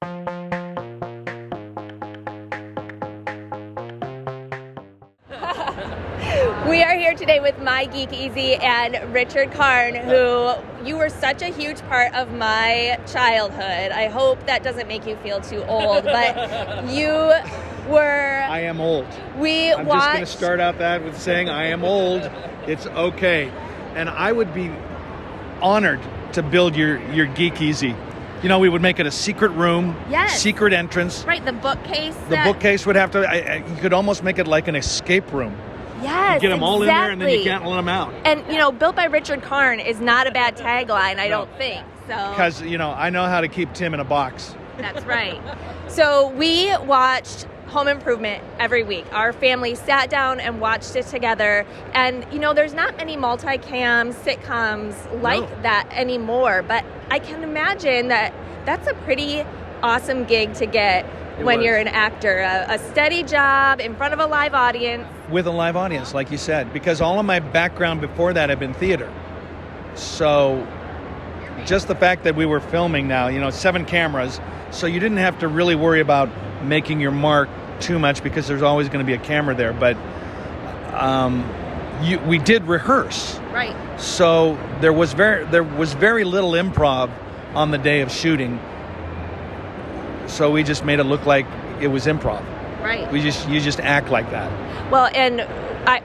We are here today with my Geekeasy and Richard Karn, who you were such a huge part of my childhood. I hope that doesn't make you feel too old, but you were... I am old. I'm just going to start out that with saying I am old. It's okay. And I would be honored to build your Geekeasy. You know, we would make it a secret room, yes, secret entrance. Right, the bookcase. The bookcase would have to, you could almost make it like an escape room. Yes, you get them all exactly. in there and then you can't let them out. And, you know, built by Richard Karn is not a bad tagline, I don't think. Because, you know, I know how to keep Tim in a box. That's right. So we watched Home Improvement every week. Our family sat down and watched it together. And, you know, there's not many multicam sitcoms like that anymore. But I can imagine that that's a pretty awesome gig to get when you're an actor. A steady job in front of a live audience. With a live audience, like you said. Because all of my background before that had been theater. So just the fact that we were filming now, you know, 7 cameras, so you didn't have to really worry about making your mark too much because there's always going to be a camera there. But we did rehearse. Right. So there was very little improv on the day of shooting. So we just made it look like it was improv. Right. You just act like that. Well, and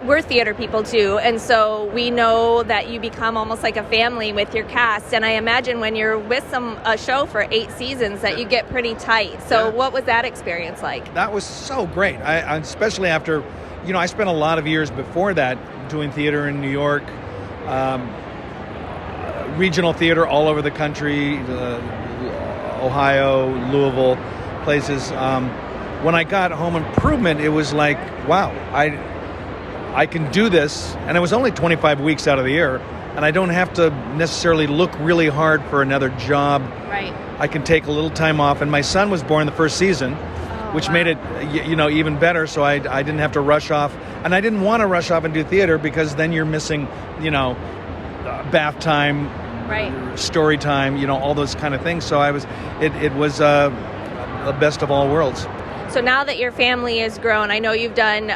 we're theater people too, and so we know that you become almost like a family with your cast. And I imagine when you're with a show for 8 seasons that you get pretty tight. So what was that experience like? That was so great. I especially after, you know, I spent a lot of years before that doing theater in New York, regional theater all over the country, Ohio, Louisville, places. When I got Home Improvement, it was like, wow, I can do this. And it was only 25 weeks out of the year, and I don't have to necessarily look really hard for another job. Right. I can take a little time off. And my son was born the first season, which made it, you know, even better. So I didn't have to rush off. And I didn't want to rush off and do theater because then you're missing, you know, bath time, story time, you know, all those kind of things. So it was the best of all worlds. So now that your family has grown, I know you've done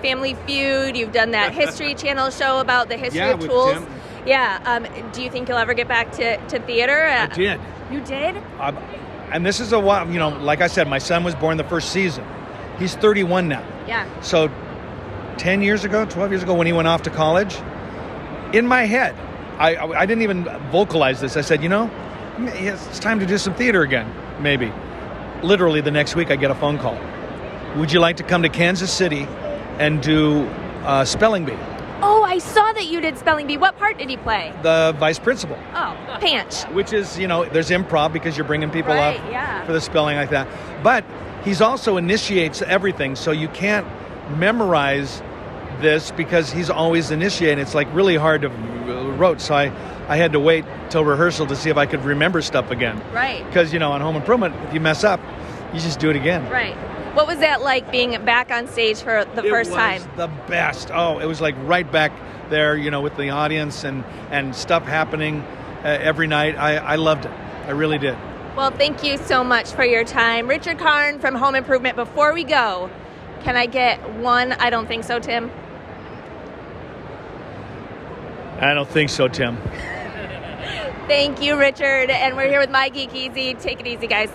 Family Feud, you've done that History Channel show about the history of tools. Tim. Yeah. Do you think you'll ever get back to theater? I did. You did? And this is a while, you know, like I said, my son was born the first season. He's 31 now. Yeah. So 10 years ago, 12 years ago, when he went off to college, in my head, I didn't even vocalize this. I said, you know, it's time to do some theater again, maybe. Literally the next week I get a phone call. Would you like to come to Kansas City and do Spelling Bee? Oh, I saw that you did Spelling Bee. What part did he play? The vice principal. Oh, Panch. Which is, you know, there's improv because you're bringing people up for the spelling like that. But he's also initiates everything, so you can't memorize this because he's always initiating. It's like really hard to rote. So I had to wait till rehearsal to see if I could remember stuff again. Right. Because, you know, on Home Improvement, if you mess up, you just do it again. Right. What was that like being back on stage for the first time? It was the best. Oh, it was like right back there, you know, with the audience and stuff happening every night. I loved it. I really did. Well, thank you so much for your time. Richard Karn from Home Improvement. Before we go, can I get one I don't think so, Tim? I don't think so, Tim. Thank you, Richard. And we're here with my Geekeasy. Take it easy, guys.